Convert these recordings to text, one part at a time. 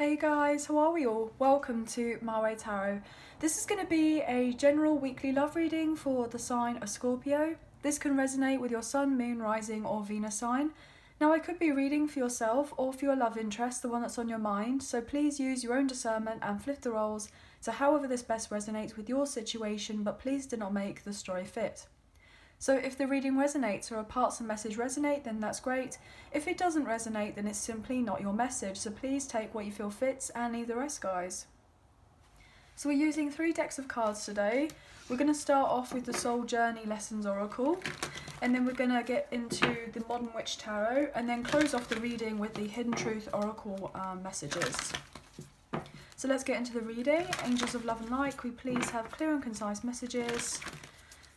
Hey guys, how are we all? Welcome to My Way Tarot. This is going to be a general weekly love reading for the sign of Scorpio. This can resonate with your sun, moon, rising or Venus sign. Now I could be reading for yourself or for your love interest, the one that's on your mind, so please use your own discernment and flip the roles to however this best resonates with your situation, but please do not make the story fit. So if the reading resonates or a parts and message resonate, then that's great. If it doesn't resonate, then it's simply not your message. So please take what you feel fits and leave the rest, guys. So we're using 3 decks of cards today. We're going to start off with the Soul Journey Lessons Oracle, and then we're going to get into the Modern Witch Tarot, and then close off the reading with the Hidden Truth Oracle messages. So let's get into the reading. Angels of Love and Light, can we please have clear and concise messages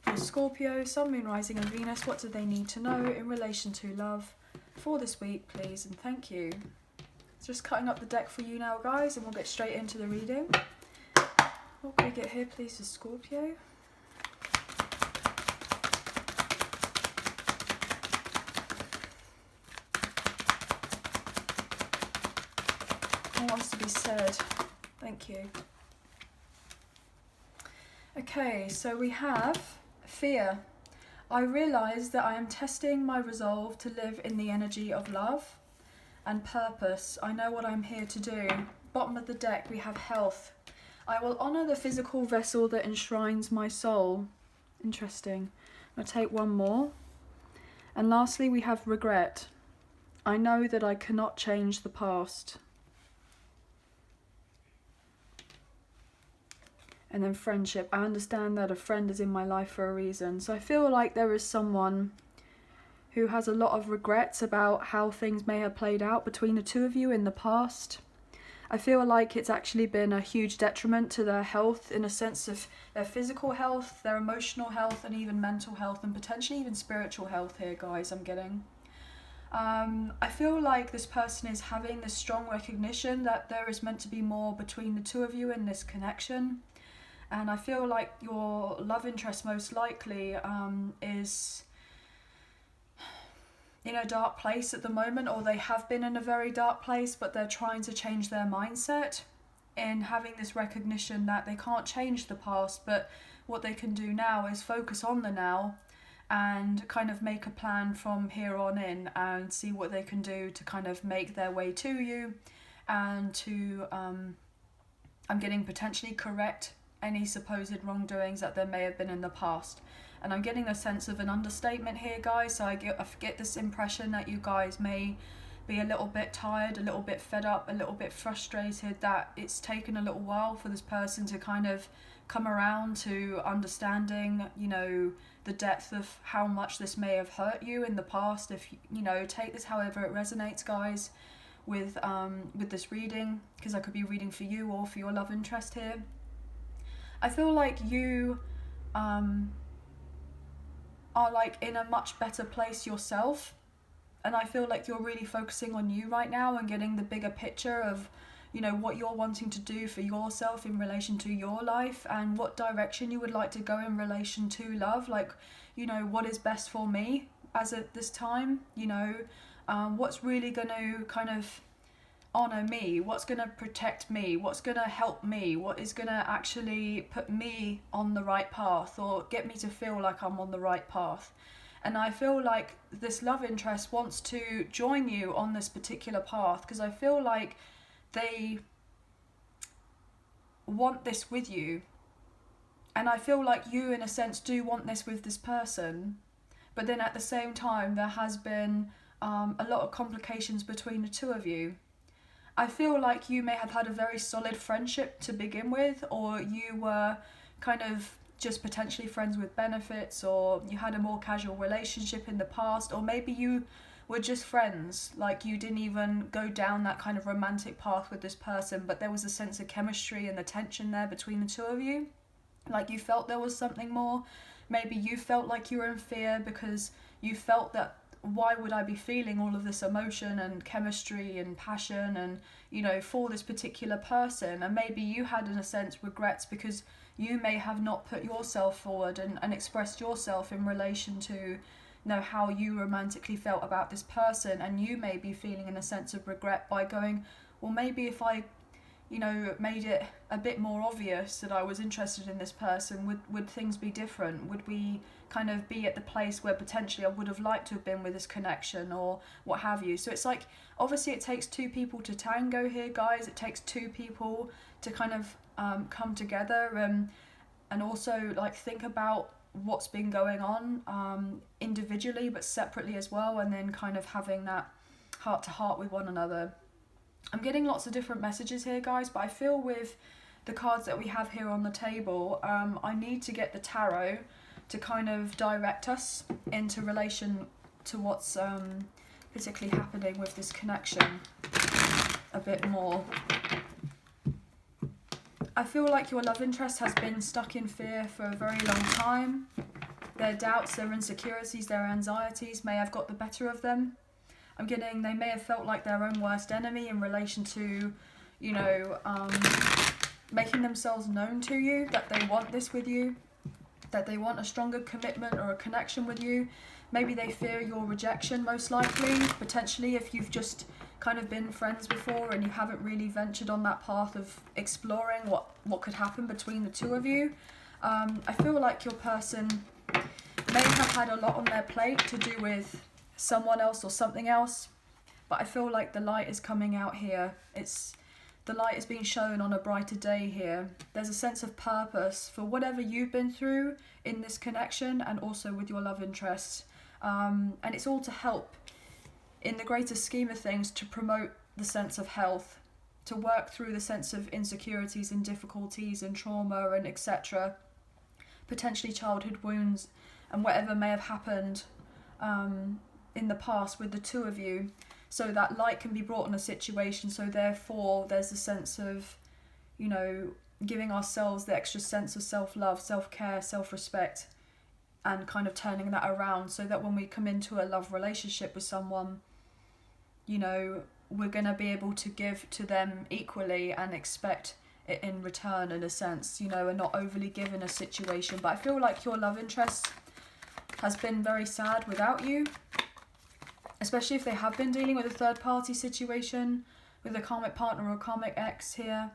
for Scorpio, Sun, Moon, Rising and Venus? What do they need to know in relation to love for this week, please, and thank you. Just cutting up the deck for you now, guys, and we'll get straight into the reading. What can we get here, please, for Scorpio? What wants to be said? Thank you. Okay, so we have fear. I realise that I am testing my resolve to live in the energy of love and purpose. I know what I'm here to do. Bottom of the deck we have health. I will honour the physical vessel that enshrines my soul. Interesting. I'll take one more. And lastly we have regret. I know that I cannot change the past. And then friendship. I understand that a friend is in my life for a reason. So I feel like there is someone who has a lot of regrets about how things may have played out between the two of you in the past. I feel like it's actually been a huge detriment to their health, in a sense of their physical health, their emotional health, and even mental health, and potentially even spiritual health here, guys, I'm getting. I feel like this person is having this strong recognition that there is meant to be more between the two of you in this connection. And I feel like your love interest most likely is in a dark place at the moment, or they have been in a very dark place, but they're trying to change their mindset in having this recognition that they can't change the past, but what they can do now is focus on the now and kind of make a plan from here on in and see what they can do to kind of make their way to you and to, I'm getting potentially correct any supposed wrongdoings that there may have been in the past. And I'm getting a sense of an understatement here, guys, so I get this impression that you guys may be a little bit tired, a little bit fed up, a little bit frustrated, that it's taken a little while for this person to kind of come around to understanding, you know, the depth of how much this may have hurt you in the past. If you know, take this however it resonates, guys, with this reading, because I could be reading for you or for your love interest here. I feel like you are like in a much better place yourself, and I feel like you're really focusing on you right now and getting the bigger picture of, you know, what you're wanting to do for yourself in relation to your life and what direction you would like to go in relation to love. Like, you know, what is best for me as at this time, you know, what's really going to kind of honor me, what's going to protect me, what's going to help me, what is going to actually put me on the right path or get me to feel like I'm on the right path. And I feel like this love interest wants to join you on this particular path, because I feel like they want this with you, and I feel like you in a sense do want this with this person, but then at the same time there has been a lot of complications between the two of you. I feel like you may have had a very solid friendship to begin with, or you were kind of just potentially friends with benefits, or you had a more casual relationship in the past, or maybe you were just friends, like you didn't even go down that kind of romantic path with this person, but there was a sense of chemistry and the tension there between the two of you. Like you felt there was something more. Maybe you felt like you were in fear because you felt that, why would I be feeling all of this emotion and chemistry and passion and, you know, for this particular person? And maybe you had, in a sense, regrets because you may have not put yourself forward and expressed yourself in relation to, you know, how you romantically felt about this person, and you may be feeling in a sense of regret by going, well, maybe if I you know, made it a bit more obvious that I was interested in this person, would things be different? Would we kind of be at the place where potentially I would have liked to have been with this connection, or what have you? So it's like, obviously it takes two people to tango here, guys. It takes two people to kind of come together, and also like think about what's been going on individually but separately as well, and then kind of having that heart to heart with one another. I'm getting lots of different messages here, guys, but I feel with the cards that we have here on the table, I need to get the tarot to kind of direct us into relation to what's particularly happening with this connection a bit more. I feel like your love interest has been stuck in fear for a very long time. Their doubts, their insecurities, their anxieties may have got the better of them. I'm getting they may have felt like their own worst enemy in relation to, you know, making themselves known to you, that they want this with you, that they want a stronger commitment or a connection with you. Maybe they fear your rejection, most likely, potentially, if you've just kind of been friends before and you haven't really ventured on that path of exploring what could happen between the two of you. I feel like your person may have had a lot on their plate to do with someone else or something else, but I feel like the light is coming out here. The light is being shown on a brighter day here. There's a sense of purpose for whatever you've been through in this connection, and also with your love interest, and it's all to help in the greater scheme of things, to promote the sense of health, to work through the sense of insecurities and difficulties and trauma and etc., potentially childhood wounds and whatever may have happened in the past with the two of you, so that light can be brought in a situation. So therefore there's a sense of, you know, giving ourselves the extra sense of self-love, self-care, self-respect, and kind of turning that around, so that when we come into a love relationship with someone, you know, we're going to be able to give to them equally and expect it in return, in a sense, you know, and not overly give in a situation. But I feel like your love interest has been very sad without you, especially if they have been dealing with a third party situation with a karmic partner or a karmic ex here,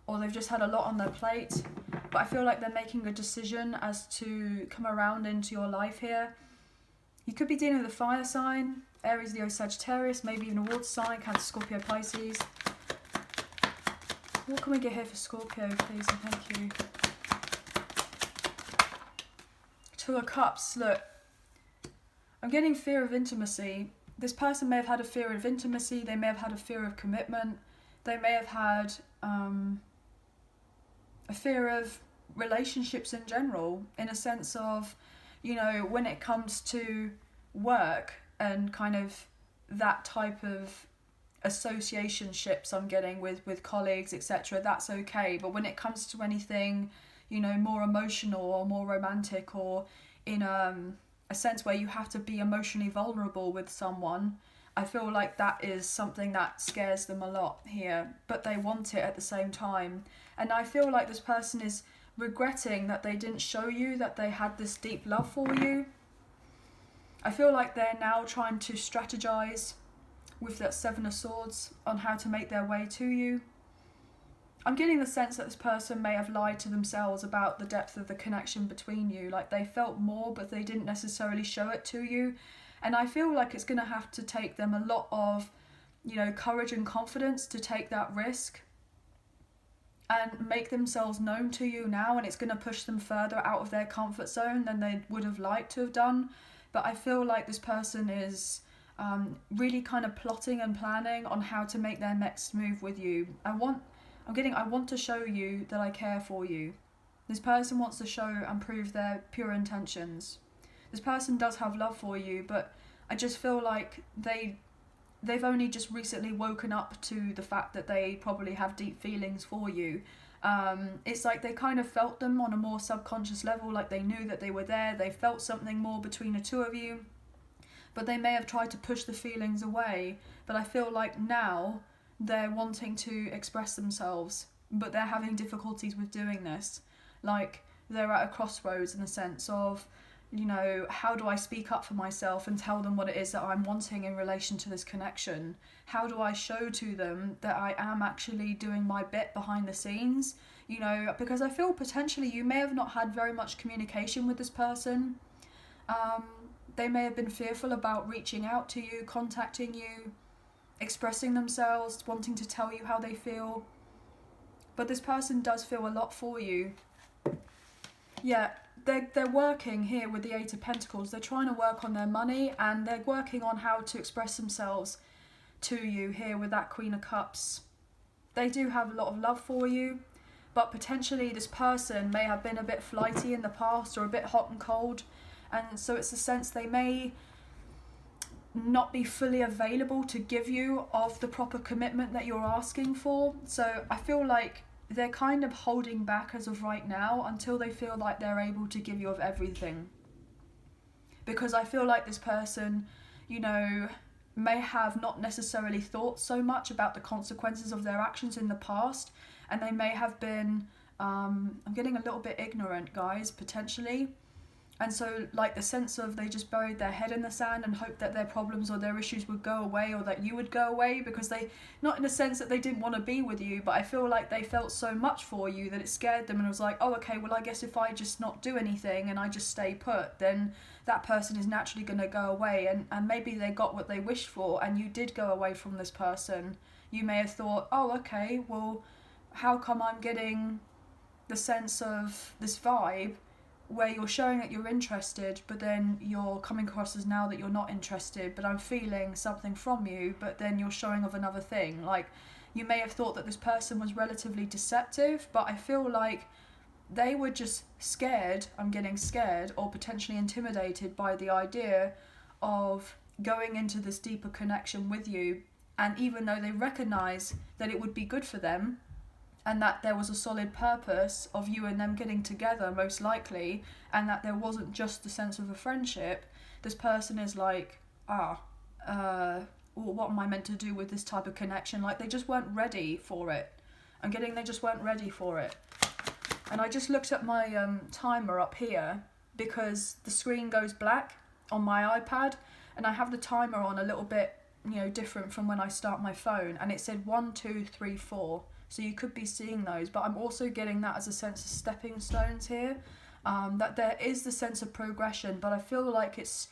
or they've just had a lot on their plate. But I feel like they're making a decision as to come around into your life here. You could be dealing with a fire sign, Aries, Leo, Sagittarius, maybe even a water sign, Cancer, Scorpio, Pisces. What can we get here for Scorpio, please, and thank you. Two of Cups. Look, I'm getting fear of intimacy. This person may have had a fear of intimacy. They may have had a fear of commitment. They may have had a fear of relationships in general, in a sense of, you know, when it comes to work and kind of that type of associationships I'm getting with colleagues, etc., that's okay. But when it comes to anything, you know, more emotional or more romantic, or in a sense where you have to be emotionally vulnerable with someone, I feel like that is something that scares them a lot here, but they want it at the same time. And I feel like this person is regretting that they didn't show you that they had this deep love for you. I feel like they're now trying to strategize with that Seven of Swords on how to make their way to you. I'm getting the sense that this person may have lied to themselves about the depth of the connection between you. Like they felt more, but they didn't necessarily show it to you. And I feel like it's going to have to take them a lot of, you know, courage and confidence to take that risk and make themselves known to you now. And it's going to push them further out of their comfort zone than they would have liked to have done. But I feel like this person is really kind of plotting and planning on how to make their next move with you. I want to show you that I care for you. This person wants to show and prove their pure intentions. This person does have love for you, but I just feel like they've only just recently woken up to the fact that they probably have deep feelings for you. It's like they kind of felt them on a more subconscious level, like they knew that they were there, they felt something more between the two of you, but they may have tried to push the feelings away. But I feel like now they're wanting to express themselves, but they're having difficulties with doing this. Like they're at a crossroads in the sense of, you know, how do I speak up for myself and tell them what it is that I'm wanting in relation to this connection? How do I show to them that I am actually doing my bit behind the scenes? You know, because I feel potentially you may have not had very much communication with this person. They may have been fearful about reaching out to you, contacting you, expressing themselves, wanting to tell you how they feel. But this person does feel a lot for you. Yeah, they're working here with the Eight of Pentacles. They're trying to work on their money, and they're working on how to express themselves to you here with that Queen of Cups. They do have a lot of love for you, but potentially this person may have been a bit flighty in the past or a bit hot and cold, and so it's a sense they may not be fully available to give you of the proper commitment that you're asking for. So I feel like they're kind of holding back as of right now until they feel like they're able to give you of everything. Because I feel like this person, you know, may have not necessarily thought so much about the consequences of their actions in the past, and they may have been, I'm getting a little bit ignorant, guys, potentially. And so, like, the sense of they just buried their head in the sand and hoped that their problems or their issues would go away, or that you would go away, because they, not in the sense that they didn't want to be with you, but I feel like they felt so much for you that it scared them, and it was like, oh, okay, well, I guess if I just not do anything and I just stay put, then that person is naturally going to go away. And maybe they got what they wished for, and you did go away from this person. You may have thought, oh, okay, well, how come I'm getting the sense of this vibe where you're showing that you're interested, but then you're coming across as now that you're not interested, but I'm feeling something from you, but then you're showing of another thing. Like, you may have thought that this person was relatively deceptive, but I feel like they were just scared, I'm getting scared, or potentially intimidated by the idea of going into this deeper connection with you. And even though they recognise that it would be good for them, and that there was a solid purpose of you and them getting together, most likely, and that there wasn't just the sense of a friendship, this person is like, what am I meant to do with this type of connection? Like, they just weren't ready for it. They just weren't ready for it. And I just looked at my timer up here, because the screen goes black on my iPad, and I have the timer on a little bit, you know, different from when I start my phone, and it said 1, 2, 3, 4. So you could be seeing those, but I'm also getting that as a sense of stepping stones here, that there is the sense of progression, but I feel like it's,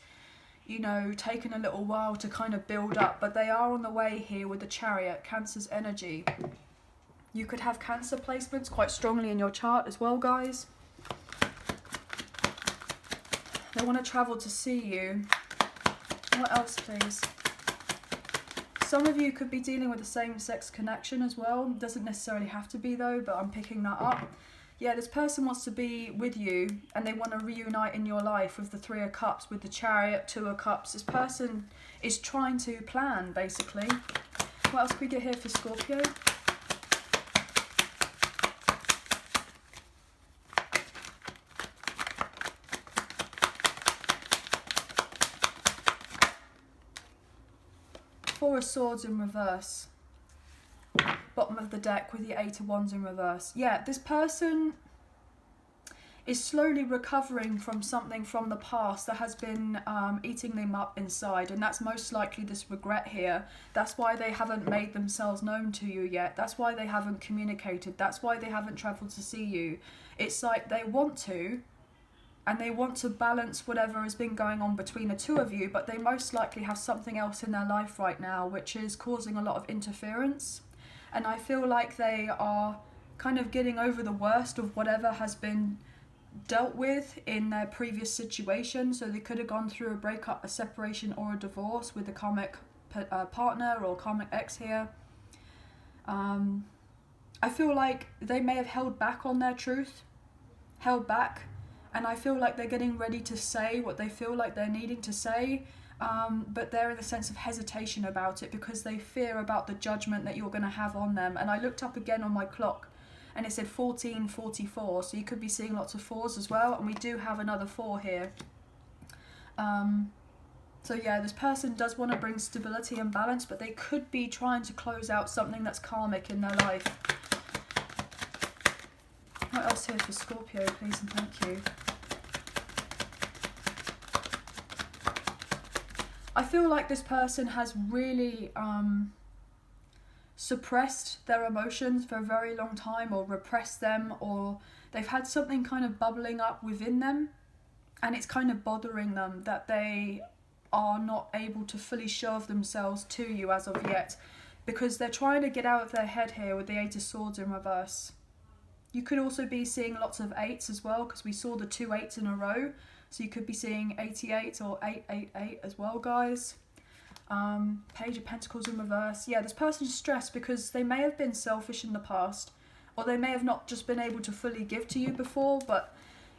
you know, taken a little while to kind of build up, but they are on the way here with the Chariot, Cancer's energy. You could have Cancer placements quite strongly in your chart as well, guys. They want to travel to see you. What else, please? Some of you could be dealing with a same-sex connection as well. Doesn't necessarily have to be though, but I'm picking that up. Yeah, this person wants to be with you, and they want to reunite in your life with the Three of Cups, with the Chariot, Two of Cups. This person is trying to plan, basically. What else can we get here for Scorpio? Four of Swords in reverse. Bottom of the deck with the Eight of Wands in reverse. Yeah, this person is slowly recovering from something from the past that has been eating them up inside, and that's most likely this regret here. That's why they haven't made themselves known to you yet. That's why they haven't communicated. That's why they haven't travelled to see you. It's like they want to, and they want to balance whatever has been going on between the two of you, but they most likely have something else in their life right now which is causing a lot of interference. And I feel like they are kind of getting over the worst of whatever has been dealt with in their previous situation. So they could have gone through a breakup, a separation, or a divorce with a karmic partner or karmic ex here. I feel like they may have held back on their truth, and I feel like they're getting ready to say what they feel like they're needing to say, but they're in a sense of hesitation about it because they fear about the judgment that you're going to have on them. And I looked up again on my clock, and it said 1444, so you could be seeing lots of fours as well, and we do have another 4 here. So yeah, this person does want to bring stability and balance, but they could be trying to close out something that's karmic in their life. What else here for Scorpio, please and thank you? I feel like this person has really suppressed their emotions for a very long time, or repressed them, or they've had something kind of bubbling up within them, and it's kind of bothering them that they are not able to fully show of themselves to you as of yet, because they're trying to get out of their head here with the Eight of Swords in reverse. You could also be seeing lots of 8s as well, because we saw the 2 8s in a row, so you could be seeing 88 or 888 as well, guys. Page of Pentacles in reverse. Yeah, this person is stressed because they may have been selfish in the past, or they may have not just been able to fully give to you before, but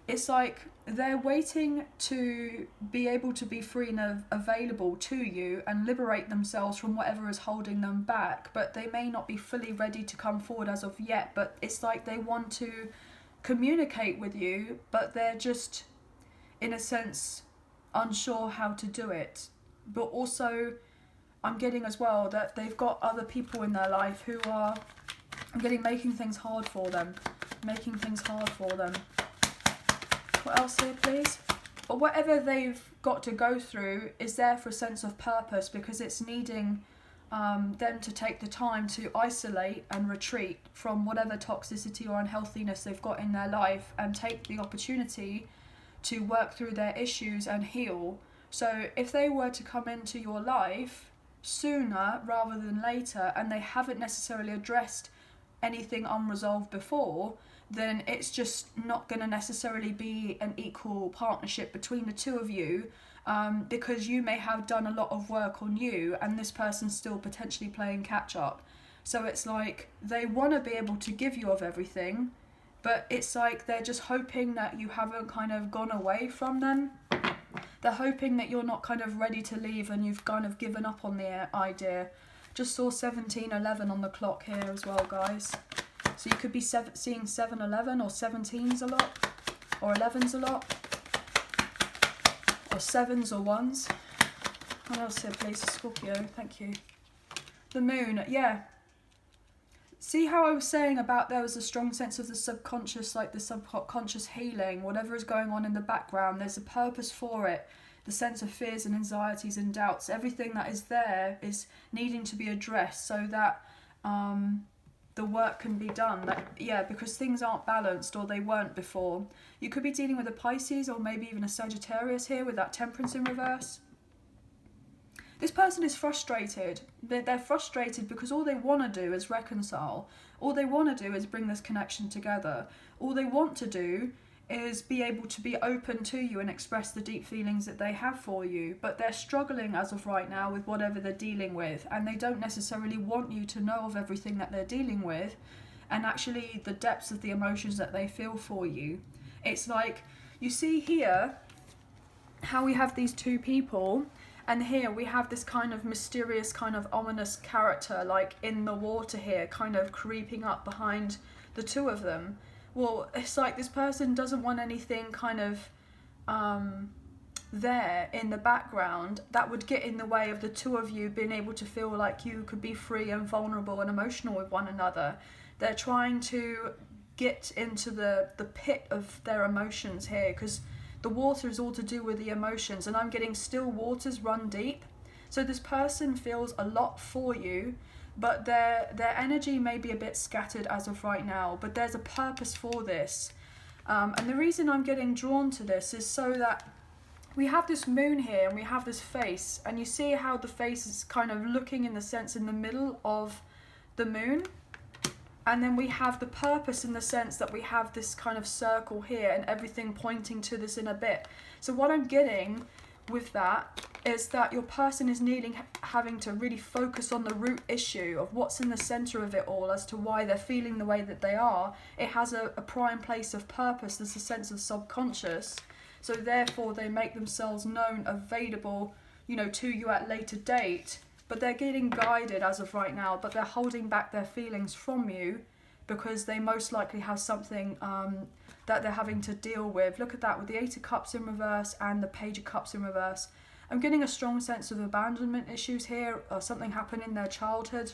it's like they're waiting to be able to be free and available to you and liberate themselves from whatever is holding them back, but they may not be fully ready to come forward as of yet. But it's like they want to communicate with you, but they're just, in a sense, unsure how to do it. But also, I'm getting as well that they've got other people in their life who are, I'm getting, making things hard for them. Making things hard for them. What else here, please? But whatever they've got to go through is there for a sense of purpose, because it's needing them to take the time to isolate and retreat from whatever toxicity or unhealthiness they've got in their life, and take the opportunity to work through their issues and heal. So if they were to come into your life sooner rather than later, and they haven't necessarily addressed anything unresolved before, then it's just not going to necessarily be an equal partnership between the two of you, because you may have done a lot of work on you and this person's still potentially playing catch up. So it's like they want to be able to give you of everything, but it's like they're just hoping that you haven't kind of gone away from them. They're hoping that you're not kind of ready to leave and you've kind of given up on the idea. Just saw 17:11 on the clock here as well, guys. So you could be seeing 7:11, or 17s a lot, or 11s a lot, or 7s or 1s. What else here, please? Scorpio, thank you. The moon, yeah. See how I was saying about there was a strong sense of the subconscious, like the subconscious healing, whatever is going on in the background, there's a purpose for it. The sense of fears and anxieties and doubts, everything that is there is needing to be addressed so that the work can be done. Because things aren't balanced, or they weren't before. You could be dealing with a Pisces, or maybe even a Sagittarius here with that Temperance in reverse. This person is frustrated. They're frustrated because all they want to do is reconcile. All they want to do is bring this connection together. All they want to do is be able to be open to you and express the deep feelings that they have for you. But they're struggling as of right now with whatever they're dealing with, and they don't necessarily want you to know of everything that they're dealing with, and actually the depths of the emotions that they feel for you. It's like, you see here how we have these two people, and here we have this kind of mysterious, kind of ominous character, like in the water here, kind of creeping up behind the two of them. Well, it's like this person doesn't want anything kind of there in the background that would get in the way of the two of you being able to feel like you could be free and vulnerable and emotional with one another. They're trying to get into the pit of their emotions here, because the water is all to do with the emotions, and I'm getting still waters run deep. So this person feels a lot for you, but their energy may be a bit scattered as of right now, but there's a purpose for this. And the reason I'm getting drawn to this is so that we have this moon here and we have this face, and you see how the face is kind of looking in the sense in the middle of the moon. And then we have the purpose in the sense that we have this kind of circle here and everything pointing to this in a bit. So what I'm getting with that is that your person is having to really focus on the root issue of what's in the center of it all as to why they're feeling the way that they are. It has a prime place of purpose. There's a sense of subconscious. So therefore they make themselves known, available, to you at a later date. But they're getting guided as of right now, but they're holding back their feelings from you because they most likely have something that they're having to deal with. Look at that with the Eight of Cups in reverse and the Page of Cups in reverse. I'm getting a strong sense of abandonment issues here, or something happened in their childhood.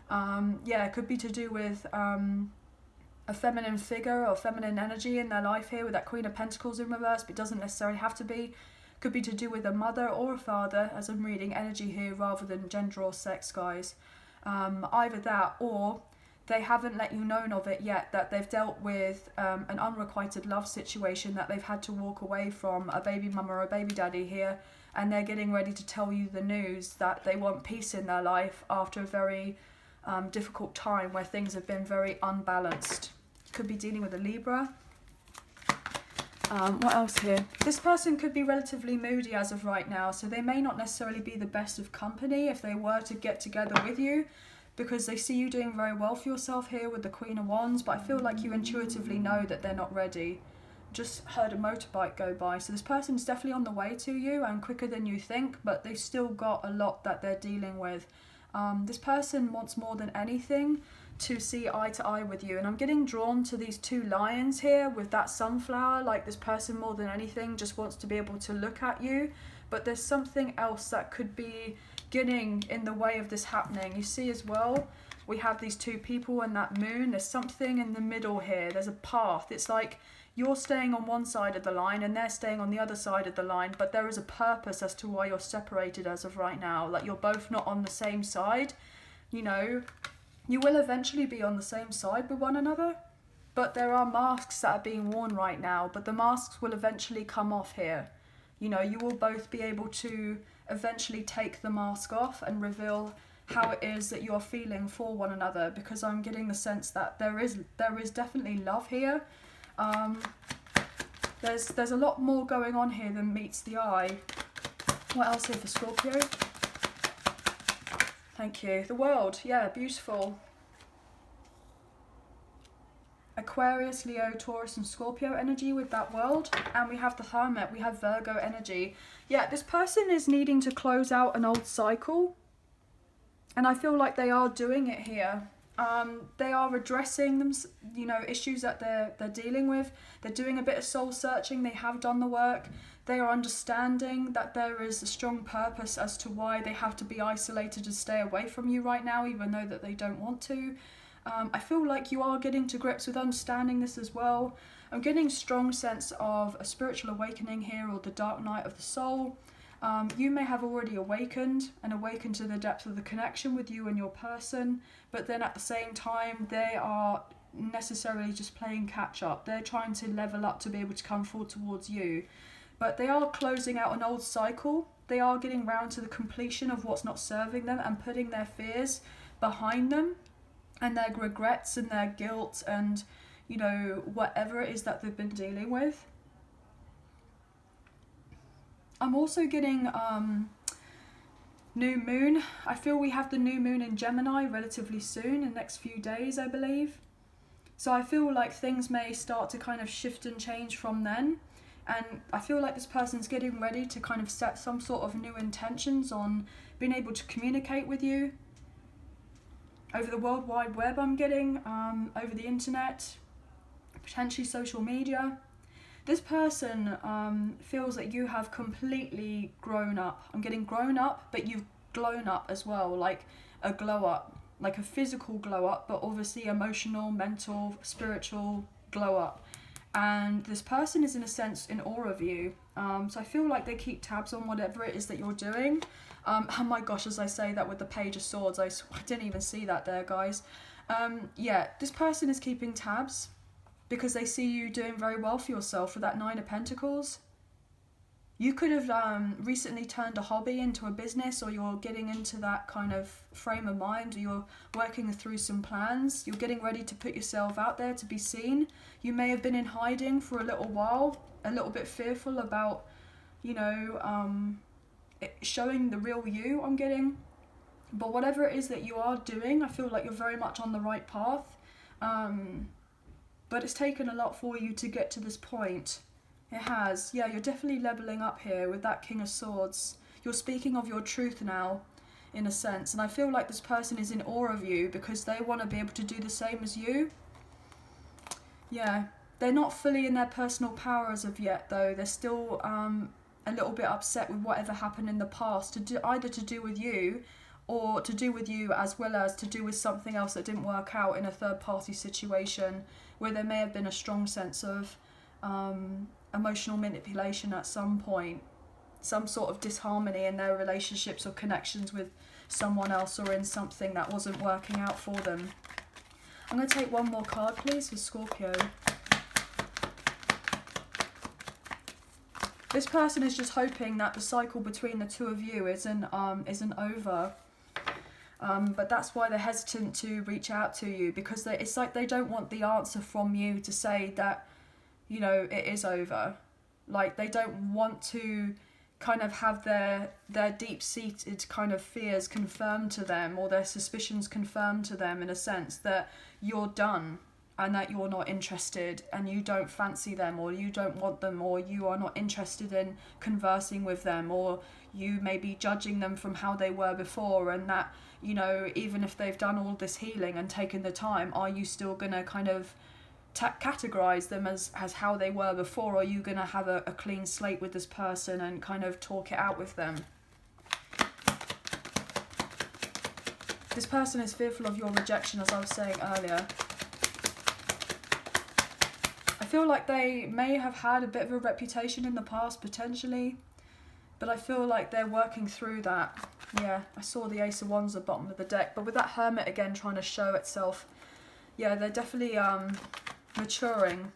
It could be to do with a feminine figure or feminine energy in their life here with that Queen of Pentacles in reverse, but it doesn't necessarily have to be. Could be to do with a mother or a father, as I'm reading energy here, rather than gender or sex, guys. Either that, or they haven't let you know of it yet, that they've dealt with an unrequited love situation that they've had to walk away from, a baby mama or a baby daddy here, and they're getting ready to tell you the news that they want peace in their life after a very difficult time where things have been very unbalanced. Could be dealing with a Libra. What else here? This person could be relatively moody as of right now, so they may not necessarily be the best of company if they were to get together with you, because they see you doing very well for yourself here with the Queen of Wands, but I feel like you intuitively know that they're not ready. Just heard a motorbike go by, so this person's definitely on the way to you and quicker than you think, but they've still got a lot that they're dealing with. This person wants more than anything to see eye to eye with you, and I'm getting drawn to these two lions here with that sunflower. Like, this person more than anything just wants to be able to look at you, but there's something else that could be getting in the way of this happening. You see as well, we have these two people and that moon. There's something in the middle here. There's a path. It's like you're staying on one side of the line and they're staying on the other side of the line, but there is a purpose as to why you're separated as of right now. Like, you're both not on the same side. You know, you will eventually be on the same side with one another, but there are masks that are being worn right now, but the masks will eventually come off here. You know, you will both be able to eventually take the mask off and reveal how it is that you're feeling for one another, because I'm getting the sense that there is definitely love here. There's a lot more going on here than meets the eye. What else here for Scorpio? Thank you. The World, yeah, beautiful. Aquarius, Leo, Taurus and Scorpio energy with that World. And we have the Hermit, we have Virgo energy. Yeah, this person is needing to close out an old cycle. And I feel like they are doing it here. They are addressing them, you know, issues that they're dealing with. They're doing a bit of soul searching. They have done the work. They are understanding that there is a strong purpose as to why they have to be isolated and stay away from you right now, even though that they don't want to. I feel like you are getting to grips with understanding this as well. I'm getting a strong sense of a spiritual awakening here, or the dark night of the soul. You may have already awakened to the depth of the connection with you and your person, but then at the same time they are necessarily just playing catch up. They're trying to level up to be able to come forward towards you, but they are closing out an old cycle. They are getting round to the completion of what's not serving them and putting their fears behind them and their regrets and their guilt and, you know, whatever it is that they've been dealing with. I'm also getting new moon. I feel we have the new moon in Gemini relatively soon, in the next few days, I believe. So I feel like things may start to kind of shift and change from then. And I feel like this person's getting ready to kind of set some sort of new intentions on being able to communicate with you over the World Wide Web. I'm getting over the internet, potentially social media. This person feels that you have completely grown up. I'm getting grown up, but you've glown up as well, like a glow up, like a physical glow up, but obviously emotional, mental, spiritual glow up. And this person is in a sense in awe of you. So I feel like they keep tabs on whatever it is that you're doing. Oh my gosh, as I say that with the Page of Swords, I didn't even see that there, guys. Yeah, this person is keeping tabs because they see you doing very well for yourself with that Nine of Pentacles. You could have recently turned a hobby into a business, or you're getting into that kind of frame of mind, or you're working through some plans. You're getting ready to put yourself out there to be seen. You may have been in hiding for a little while, a little bit fearful about, you know, showing the real you, I'm getting. But whatever it is that you are doing, I feel like you're very much on the right path. But it's taken a lot for you to get to this point. It has. Yeah, you're definitely leveling up here with that King of Swords. You're speaking of your truth now, in a sense. And I feel like this person is in awe of you because they want to be able to do the same as you. Yeah, they're not fully in their personal power as of yet, though. They're still a little bit upset with whatever happened in the past, either to do with you, or to do with you as well as to do with something else that didn't work out in a third-party situation, where there may have been a strong sense of emotional manipulation at some point. some sort of disharmony in their relationships or connections with someone else, or in something that wasn't working out for them. I'm going to take one more card, please, for Scorpio. This person is just hoping that the cycle between the two of you isn't over. But that's why they're hesitant to reach out to you, because it's like they don't want the answer from you to say that, you know, it is over. Like, they don't want to kind of have their deep-seated kind of fears confirmed to them, or their suspicions confirmed to them, in a sense that you're done and that you're not interested and you don't fancy them, or you don't want them, or you are not interested in conversing with them, or you may be judging them from how they were before, and that, you know, even if they've done all this healing and taken the time, are you still going to kind of categorize them as how they were before, or are you going to have a clean slate with this person and kind of talk it out with them? This person is fearful of your rejection, as I was saying earlier. I feel like they may have had a bit of a reputation in the past, potentially, but I feel like they're working through that. Yeah, I saw the Ace of Wands at the bottom of the deck, but with that Hermit again trying to show itself, yeah, they're definitely maturing.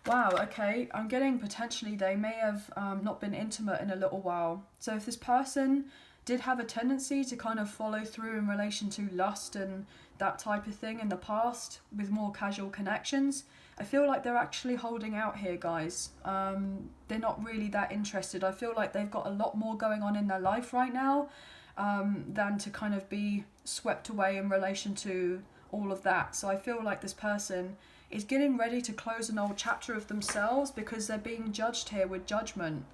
Wow, okay, I'm getting potentially they may have not been intimate in a little while. So if this person did have a tendency to kind of follow through in relation to lust and that type of thing in the past with more casual connections, I feel like they're actually holding out here, guys. They're not really that interested. I feel like they've got a lot more going on in their life right now than to kind of be swept away in relation to all of that. So I feel like this person is getting ready to close an old chapter of themselves, because they're being judged here with judgment.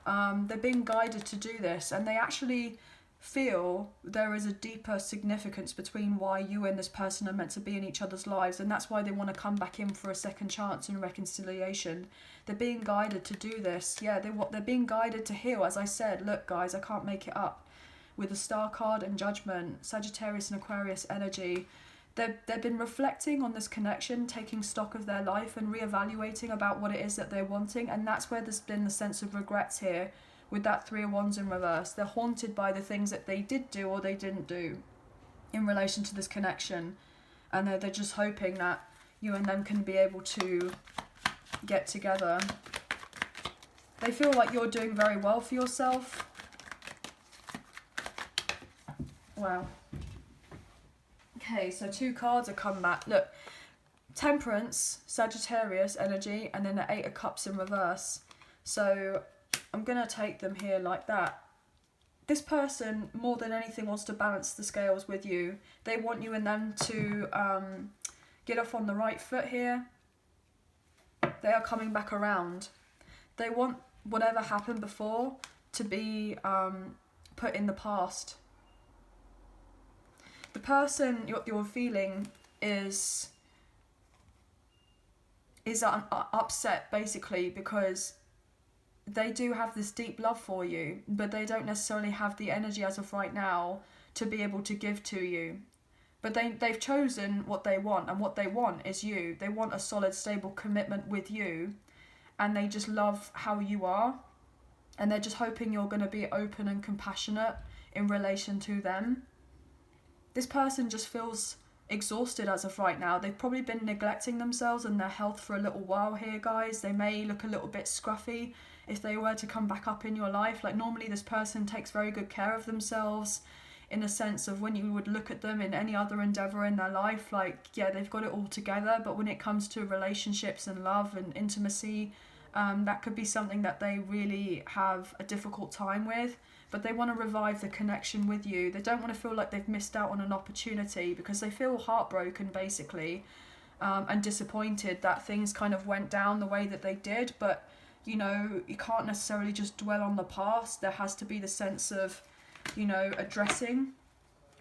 They're being guided to do this, and they actually feel there is a deeper significance between why you and this person are meant to be in each other's lives, and that's why they want to come back in for a second chance and reconciliation. They're being guided to do this. Yeah, they're being guided to heal. As I said, look guys, I can't make it up. With the Star card and Judgment, Sagittarius and Aquarius energy, they've been reflecting on this connection, taking stock of their life and reevaluating about what it is that they're wanting, and that's where there's been the sense of regrets here. With that Three of Wands in reverse, they're haunted by the things that they did do or they didn't do in relation to this connection, and they're just hoping that you and them can be able to get together. They feel like you're doing very well for yourself. Wow. Okay, so two cards have come back. Look, Temperance, Sagittarius energy, and then the Eight of Cups in reverse. So I'm going to take them here like that. This person, more than anything, wants to balance the scales with you. They want you and them to get off on the right foot here. They are coming back around. They want whatever happened before to be put in the past. The person you're feeling is upset, basically, because they do have this deep love for you, but they don't necessarily have the energy as of right now to be able to give to you. But they've chosen what they want, and what they want is you. They want a solid, stable commitment with you, and they just love how you are, and they're just hoping you're going to be open and compassionate in relation to them. This person just feels exhausted as of right now. They've probably been neglecting themselves and their health for a little while here, guys. They may look a little bit scruffy if they were to come back up in your life. Like, normally this person takes very good care of themselves, in the sense of when you would look at them in any other endeavour in their life, like, yeah, they've got it all together. But when it comes to relationships and love and intimacy, that could be something that they really have a difficult time with. But they want to revive the connection with you. They don't want to feel like they've missed out on an opportunity, because they feel heartbroken, basically, and disappointed that things kind of went down the way that they did. But, you know, you can't necessarily just dwell on the past. There has to be the sense of, you know, addressing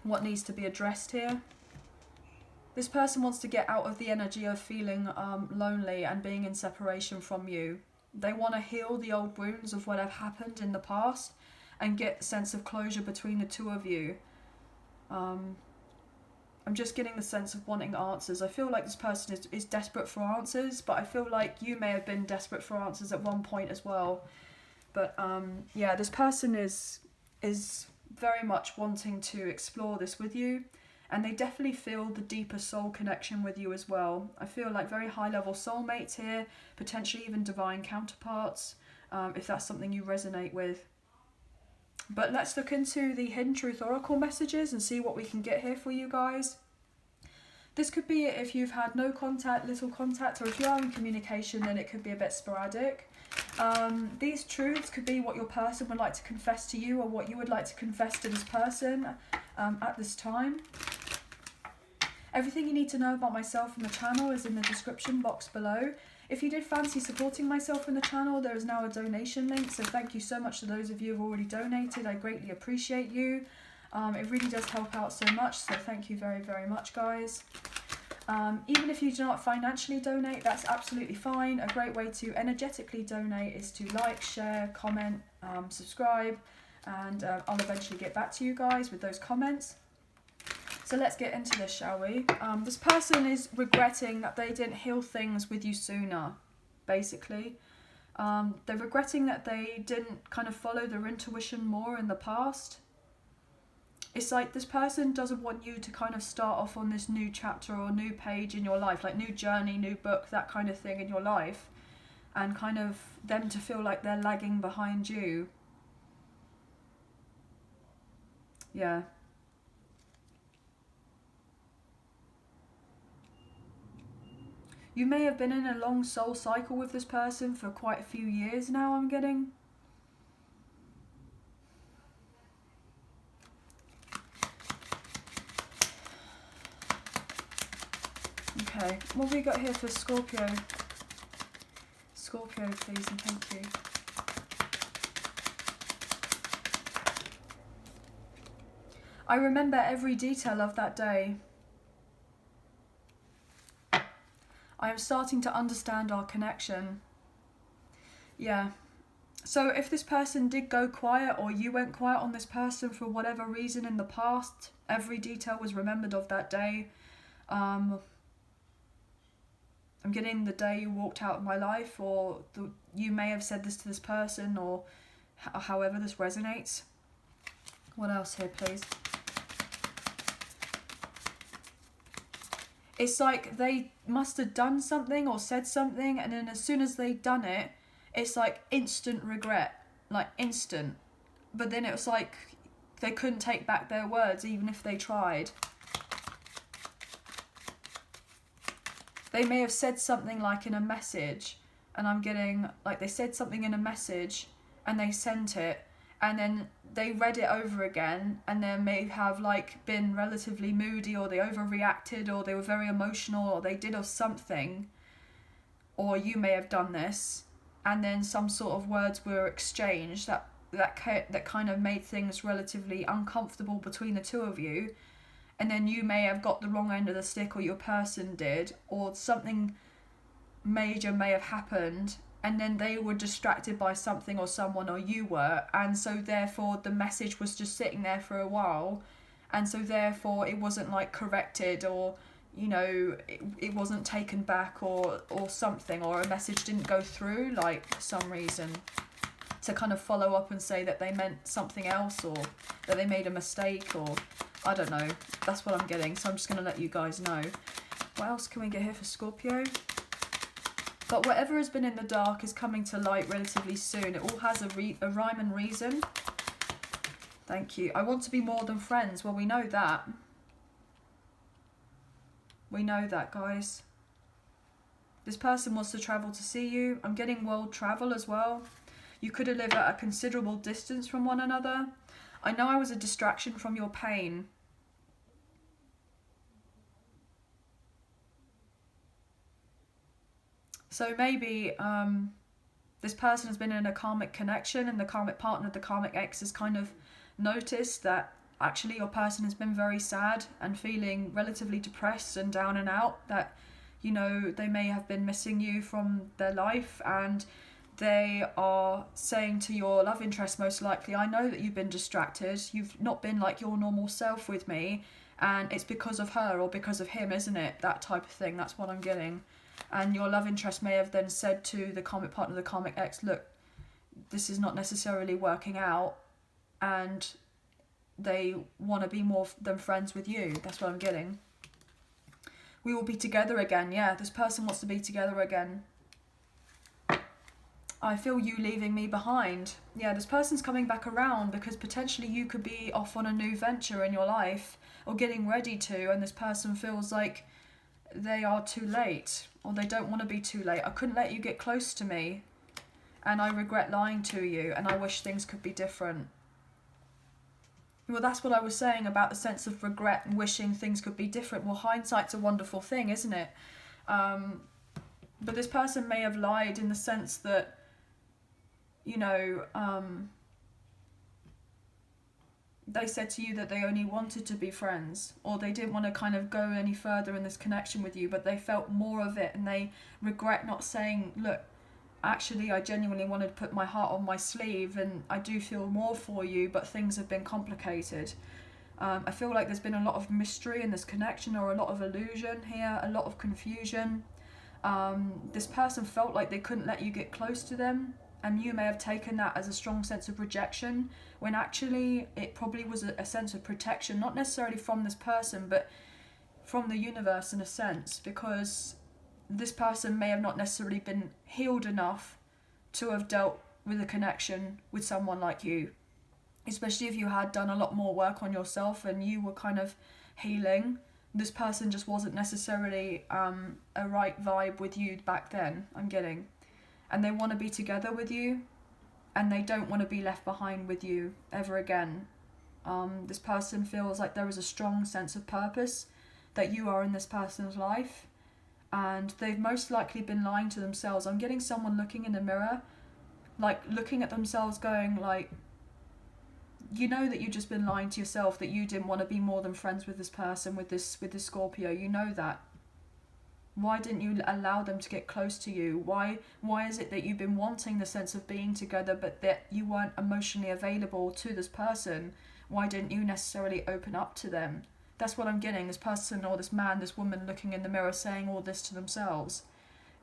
what needs to be addressed here. This person wants to get out of the energy of feeling lonely and being in separation from you. They want to heal the old wounds of what have happened in the past and get a sense of closure between the two of you. I'm just getting the sense of wanting answers. I feel like this person is desperate for answers, but I feel like you may have been desperate for answers at one point as well. But yeah, this person is very much wanting to explore this with you, and they definitely feel the deeper soul connection with you as well. I feel like very high level soulmates here, potentially even divine counterparts, if that's something you resonate with. But let's look into the Hidden Truth Oracle messages and see what we can get here for you guys. This could be if you've had no contact, little contact, or if you are in communication, then it could be a bit sporadic. These truths could be what your person would like to confess to you, or what you would like to confess to this person at this time. Everything you need to know about myself and the channel is in the description box below. If you did fancy supporting myself in the channel, there is now a donation link, so thank you so much to those of you who have already donated. I greatly appreciate you. It really does help out so much, so thank you very, very much, guys. Even if you do not financially donate, that's absolutely fine. A great way to energetically donate is to like, share, comment, subscribe, and I'll eventually get back to you guys with those comments. So let's get into this, shall we? This person is regretting that they didn't heal things with you sooner, basically. They're regretting that they didn't kind of follow their intuition more in the past. It's like this person doesn't want you to kind of start off on this new chapter or new page in your life, like new journey, new book, that kind of thing in your life, and kind of them to feel like they're lagging behind you. Yeah. You may have been in a long soul cycle with this person for quite a few years now, I'm getting. Okay, what have we got here for Scorpio? Scorpio, please, and thank you. I remember every detail of that day. I am starting to understand our connection. Yeah. So if this person did go quiet, or you went quiet on this person for whatever reason in the past, every detail was remembered of that day. I'm getting the day you walked out of my life, or you may have said this to this person, or however this resonates. What else here, please? It's like they must have done something or said something, and then as soon as they'd done it, it's like instant regret, like instant. But then it was like they couldn't take back their words even if they tried. They may have said something like in a message, and I'm getting like they said something in a message and they sent it, and then they read it over again, and they may have like been relatively moody, or they overreacted, or they were very emotional, or they did or something, or you may have done this, and then some sort of words were exchanged that kind of made things relatively uncomfortable between the two of you, and then you may have got the wrong end of the stick, or your person did, or something major may have happened, and then they were distracted by something or someone, or you were, and so therefore the message was just sitting there for a while, and so therefore it wasn't like corrected, or you know, it wasn't taken back, or something, or a message didn't go through, like for some reason, to kind of follow up and say that they meant something else, or that they made a mistake, or I don't know. That's what I'm getting, so I'm just going to let you guys know. What else can we get here for Scorpio? But whatever has been in the dark is coming to light relatively soon. It all has a rhyme and reason. Thank you. I want to be more than friends. Well, we know that. We know that, guys. This person wants to travel to see you. I'm getting world travel as well. You could live at a considerable distance from one another. I know I was a distraction from your pain. So maybe this person has been in a karmic connection, and the karmic partner, the karmic ex, has kind of noticed that actually your person has been very sad and feeling relatively depressed and down and out, that, you know, they may have been missing you from their life, and they are saying to your love interest, most likely, I know that you've been distracted, you've not been like your normal self with me, and it's because of her or because of him, isn't it? That type of thing, that's what I'm getting. And your love interest may have then said to the karmic partner, the karmic ex, look, this is not necessarily working out, and they want to be more than friends with you. That's what I'm getting. We will be together again. Yeah, this person wants to be together again. I feel you leaving me behind. Yeah, this person's coming back around because potentially you could be off on a new venture in your life or getting ready to, and this person feels like they are too late, or they don't want to be too late. I couldn't let you get close to me, and I regret lying to you, and I wish things could be different. Well, that's what I was saying about the sense of regret and wishing things could be different. Well, hindsight's a wonderful thing, isn't it? But this person may have lied in the sense that, you know, they said to you that they only wanted to be friends, or they didn't want to kind of go any further in this connection with you, but they felt more of it, and they regret not saying, look, actually I genuinely wanted to put my heart on my sleeve, and I do feel more for you, but things have been complicated. I feel like there's been a lot of mystery in this connection, or a lot of illusion here, a lot of confusion. This person felt like they couldn't let you get close to them, and you may have taken that as a strong sense of rejection, when actually it probably was a sense of protection, not necessarily from this person, but from the universe in a sense, because this person may have not necessarily been healed enough to have dealt with a connection with someone like you, especially if you had done a lot more work on yourself and you were kind of healing. This person just wasn't necessarily a right vibe with you back then, I'm getting. And they want to be together with you, and they don't want to be left behind with you ever again. This person feels like there is a strong sense of purpose that you are in this person's life, and they've most likely been lying to themselves. I'm getting someone looking in the mirror, like looking at themselves going like, you know that you've just been lying to yourself, that you didn't want to be more than friends with this person, with this Scorpio. You know that. Why didn't you allow them to get close to you? Why is it that you've been wanting the sense of being together, but that you weren't emotionally available to this person? Why didn't you necessarily open up to them? That's what I'm getting. This person, or this man, this woman looking in the mirror saying all this to themselves,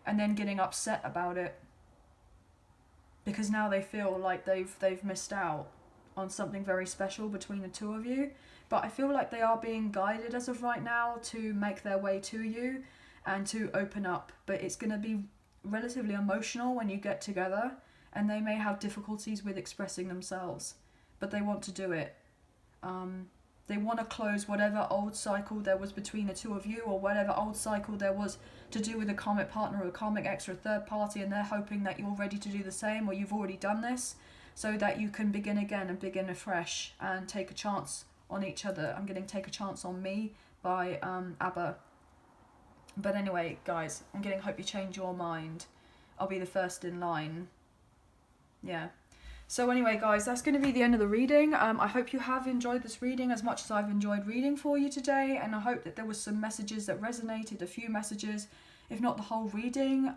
and then getting upset about it because now they feel like they've missed out on something very special between the two of you. But I feel like they are being guided as of right now to make their way to you and to open up, but it's going to be relatively emotional when you get together, and they may have difficulties with expressing themselves, but they want to do it. They want to close whatever old cycle there was between the two of you, or whatever old cycle there was to do with a karmic partner or a karmic ex or a third party, and they're hoping that you're ready to do the same, or you've already done this, so that you can begin again and begin afresh and take a chance on each other. I'm getting Take a Chance on Me by ABBA. But anyway, guys, I'm getting Hope You Change Your Mind. I'll be the first in line. Yeah. So anyway, guys, that's going to be the end of the reading. I hope you have enjoyed this reading as much as I've enjoyed reading for you today. And I hope that there was some messages that resonated, a few messages, if not the whole reading.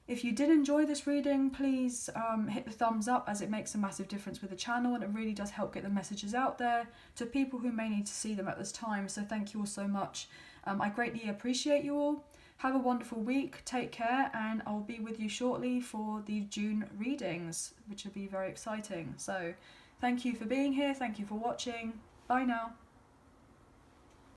If you did enjoy this reading, please hit the thumbs up, as it makes a massive difference with the channel, and it really does help get the messages out there to people who may need to see them at this time. So thank you all so much. I greatly appreciate you all. Have a wonderful week, take care, and I'll be with you shortly for the June readings, which will be very exciting. So thank you for being here, thank you for watching, bye now.